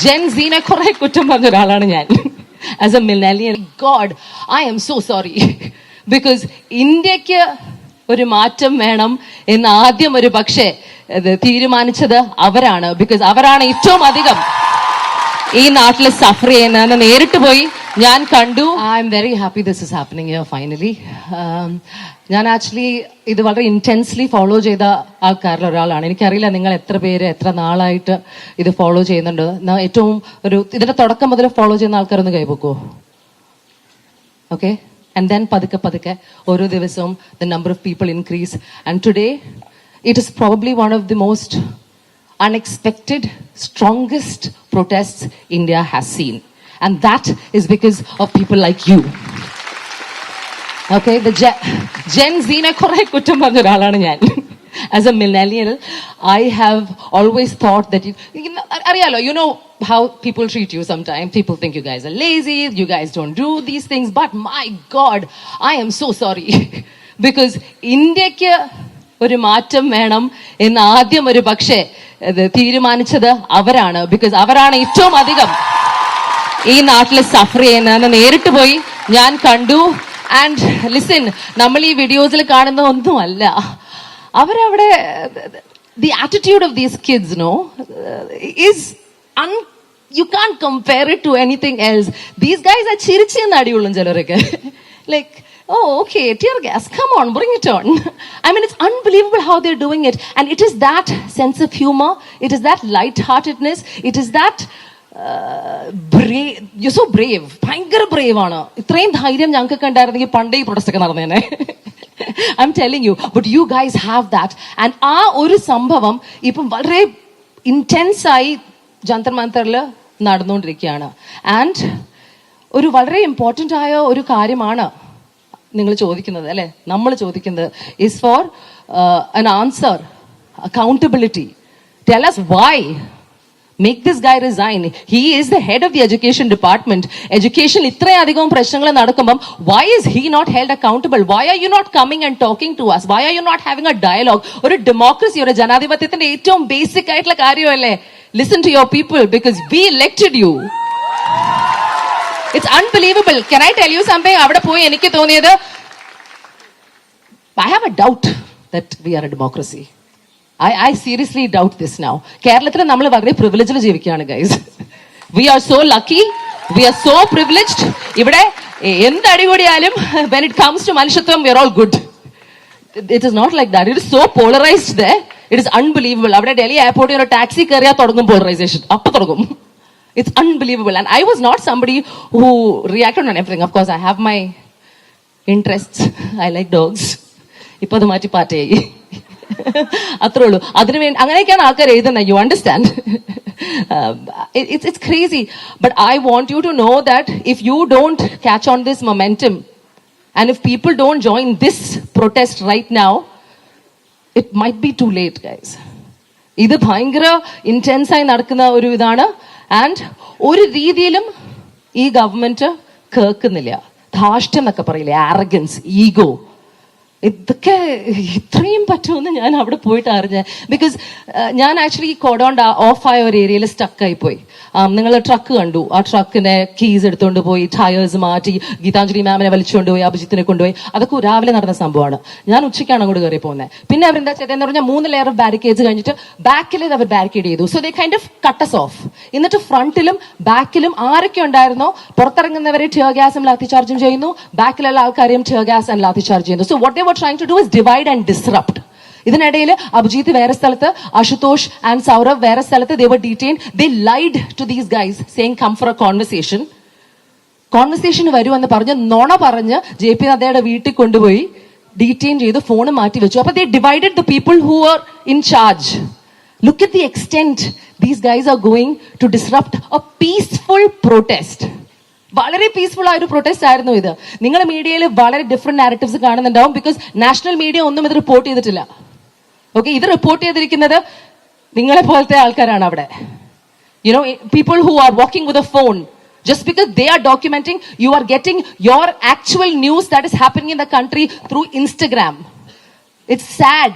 Gen സീനെ കുറെ കുറ്റം പറഞ്ഞ ഒരാളാണ് ഞാൻ. As A millennial, God I M so sorry. Because ഇന്ത്യക്ക് ഒരു മാറ്റം വേണം എന്ന് ആദ്യം ഒരു പക്ഷേ തീരുമാനിച്ചത് അവരാണ്. ബിക്കോസ് അവരാണ് ഏറ്റവും അധികം ഈ നാട്ടിൽ സഫർ ചെയ്യുന്നതെന്ന് നേരിട്ട് പോയി ഞാൻ കണ്ടു. I am very happy this is happening here finally. ഞാൻ ആക്ച്വലി ഇത് വളരെ ഇന്റൻസ്ലി ഫോളോ ചെയ്ത ആൾക്കാരിൽ ഒരാളാണ്. എനിക്കറിയില്ല നിങ്ങൾ എത്ര പേര് എത്ര നാളായിട്ട് ഇത് ഫോളോ ചെയ്യുന്നുണ്ട്. ഏറ്റവും ഇതിന്റെ തുടക്കം മുതൽ ഫോളോ ചെയ്യുന്ന ആൾക്കാരൊന്ന് കൈപൊക്കുവോ? ഓക്കെ. And then പതുക്കെ ഓരോ ദിവസവും the number of people increase, and today it is probably one of the most unexpected, strongest protests India has seen, and that is because of people like you. Okay, the Gen Z ne kuറെ കുറ്റം പറഞ്ഞ ഒരാളാണ് ഞാൻ. As a millennial, I have always thought that അറിയാലോ, you know how people treat you sometimes. People think you guys are lazy, you guys don't do these things, but my God, I am so sorry. Because ഇന്ത്യക്ക് ഒരു മാറ്റം വേണം എന്ന് ആദ്യം ഒരു പക്ഷേ തീരുമാനിച്ചത് അവരാണ്. ബിക്കോസ് അവരാണ് ഏറ്റവും അധികം ഈ നാട്ടിൽ സഫർ ചെയ്യുന്നതെന്ന് നേരിട്ട് പോയി ഞാൻ കണ്ടു. ആൻഡ് ലിസൺ, നമ്മൾ ഈ വീഡിയോസിൽ കാണുന്ന ഒന്നുമല്ല അവരവിടെ. The attitude of these kids, is you can't compare it to anything else. These guys are chirichenu adiyullum chalarokke. Like, oh, okay, tear gas, come on, bring it on. I mean, it's unbelievable how they're doing it. And it is that sense of humor, it is that light-heartedness, it is that brave. You're so brave. ഭയങ്കര brave ആണ്. ഇത്രയും ധൈര്യം ഞങ്ങൾക്ക് ഉണ്ടായിരുന്നെങ്കിൽ പണ്ടേ ഈ protest ഒക്കെ നടന്നേനെ. I'm telling you, but you guys have that. And ആ ഒരു സംഭവം ഇപ്പം വളരെ ഇന്റൻസ് ആയി ജന്തർ മന്തറിൽ നടന്നുകൊണ്ടിരിക്കുകയാണ്. ആൻഡ് ഒരു വളരെ ഇമ്പോർട്ടൻ്റ് ആയ ഒരു കാര്യമാണ് നിങ്ങൾ ചോദിക്കുന്നത്, അല്ലെ? നമ്മൾ ചോദിക്കുന്നത് is for an answer, accountability. Tell us why. Make this guy resign. He is the head of the education department. Education ഇത്രയധികം പ്രശ്നങ്ങൾ നടക്കുമ്പം why is he not held accountable? Why are you not coming and talking to us? Why are you not having a dialogue? ഒരു democracy, ഒരു ജനാധിപത്യത്തിന്റെ ഏറ്റവും basic ആയിട്ടുള്ള കാര്യമല്ലേ? Listen to your people because we elected you. It's unbelievable. Can I tell you something? അവിടെ പോയി എനിക്ക് തോന്നിയത്, I have a doubt that we are a democracy. I seriously doubt this now. കേരളത്തിൽ നമ്മൾ വളരെ പ്രിവിലേജിൽ ജീവിക്കുകയാണ് guys. We are so lucky. We are so privileged. ഇവിടെ എന്ത് അടികൂടിയാലും when it comes to മനുഷ്യത്വം we are all good. It is not like that. It is so polarized there. It is unbelievable. അവിടെ ഡൽഹി എയർപോർട്ടിൽ ഒരു ടാക്സി കയറിയാൽ തുടങ്ങും polarization. അപ്പം തുടങ്ങും. It's unbelievable. And I was not somebody who reacted on everything. Of course, I have my interests. I like dogs. ഇപ്പൊ അത് മാറ്റി പാറ്റയായി. അത്രേ ഉള്ളൂ. അതിനുവേണ്ടി അങ്ങനെയൊക്കെയാണ് ആൾക്കാർ എഴുതുന്നത്. You understand? It's crazy. But I want you to know that if you don't catch on this momentum and if people don't join this protest right now, it might be too late, guys. ഇത് ഭയങ്കര intense ആയി നടക്കുന്ന ഒരു ഇതാണ്. And ഒരു രീതിയിലും ഈ government കേൾക്കുന്നില്ല. ധാർഷ്ട്യം എന്നൊക്കെ പറയില്ലേ, ആരഗൻസ്, ഈഗോ, ഇതൊക്കെ ഇത്രയും പറ്റുമെന്ന് ഞാൻ അവിടെ പോയിട്ട് അറിഞ്ഞ. ബിക്കോസ് ഞാൻ ആക്ച്വലി കോഡോൺ ഓഫ് ആയ ഒരു ഏരിയയിൽ സ്റ്റക്കായി പോയി. നിങ്ങൾ ട്രക്ക് കണ്ടു. ആ ട്രക്കിന്റെ കീസ് എടുത്തുകൊണ്ട് പോയി, ടയേഴ്സ് മാറ്റി, ഗീതാഞ്ജലി മാമിനെ വലിച്ചുകൊണ്ട് പോയി, അഭിജിത്തിനെ കൊണ്ടുപോയി. അതൊക്കെ രാവിലെ നടന്ന സംഭവമാണ്. ഞാൻ ഉച്ചയ്ക്കാണ് അങ്ങോട്ട് കയറി പോകുന്നത്. പിന്നെ അവരെന്താ ചെയ്തതെന്ന് പറഞ്ഞാൽ 3 ലെയർ ഓഫ് ബാരിക്കേഡ്സ് കഴിഞ്ഞിട്ട് ബാക്കിൽ അവർ ബാരിക്കേഡ് ചെയ്തു. So they kind off cut us off. എന്നിട്ട് ഫ്രണ്ടിലും ബാക്കിലും ആരൊക്കെ ഉണ്ടായിരുന്നോ പുറത്തിറങ്ങുന്നവരെ ടിയർ ഗ്യാസും ലാത്തി ചാർജും ചെയ്യുന്നു, ബാക്കിലുള്ള ആൾക്കാരെയും tear gas and lathi charge ചെയ്യുന്നു. So what they were trying to do is divide and disrupt. ഇതിനിടയിൽ അഭിജിത്ത് വേറെ സ്ഥലത്ത്, അശുതോഷ് ആൻഡ് സൗരവ് വേറെ സ്ഥലത്ത്. they were detained. They lied to these guys saying come for a conversation. വരുമെന്ന് പറഞ്ഞ് നുണ പറഞ്ഞ് JP നദ്ദയുടെ വീട്ടിൽ കൊണ്ടുപോയി ഡീറ്റെയിൻ ചെയ്ത് ഫോണ് മാറ്റി വെച്ചു. അപ്പൊ they divided the people who were in charge. Look at the extent these guys are going to disrupt a peaceful protest. വളരെ പീസ്ഫുൾ ആയ ഒരു പ്രൊട്ടസ്റ്റ് ആയിരുന്നു ഇത്. നിങ്ങൾ മീഡിയയിൽ വളരെ ഡിഫറെന്റ് നാരറ്റീവ്സ് കാണുന്നുണ്ടാവും. ബിക്കോസ് നാഷണൽ മീഡിയ ഒന്നും ഇത് റിപ്പോർട്ട് ചെയ്തിട്ടില്ല. ഓക്കെ, ഇത് റിപ്പോർട്ട് ചെയ്തിരിക്കുന്നത് നിങ്ങളെ പോലത്തെ ആൾക്കാരാണ് അവിടെ. You know, people who are walking with a phone. Just because they are documenting, you are getting your actual news that is happening in the country through Instagram. It's sad.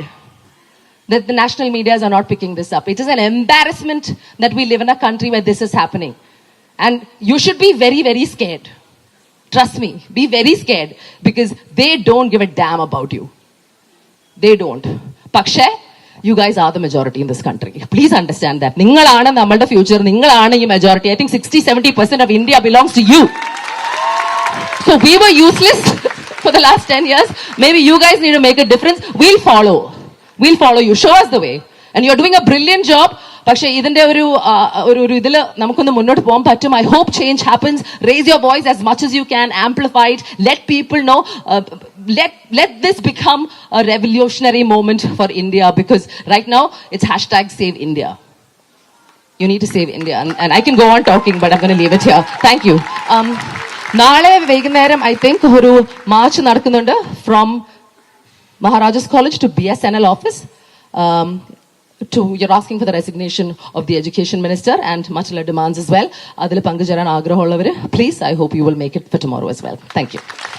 that the national medias are not picking this up. It is an embarrassment that we live in a country where this is happening. And you should be very, very scared. Trust me, be very scared because they don't give a damn about you. They don't. Pakshe, you guys are the majority in this country. Please understand that. Ningalana nammalde future, ningalana ee majority. I think 60-70% of India belongs to you. So we were useless for the last 10 years. Maybe you guys need to make a difference. We'll follow you. Show us the way. And you're doing a brilliant job. പക്ഷേ ഇതിന്റെ ഒരു ഇതിൽ നമുക്കൊന്ന് മുന്നോട്ട് പോകാൻ പറ്റും. I hope change happens. Raise your voice as much as you can. Amplify it. Let people know. Let this become a revolutionary moment for India because right now it's #SaveIndia. You need to save India. And I can go on talking, but I'm going to leave it here. Thank you. നാളെ വൈകുന്നേരം I think ഒരു March നടക്കുന്നുണ്ട് from Maharajas College to BSNL office. You're asking for the resignation of the education minister and much other demands as well. Adil pangujaran aagraham ullavar, please, I hope you will make it for tomorrow as well. Thank you.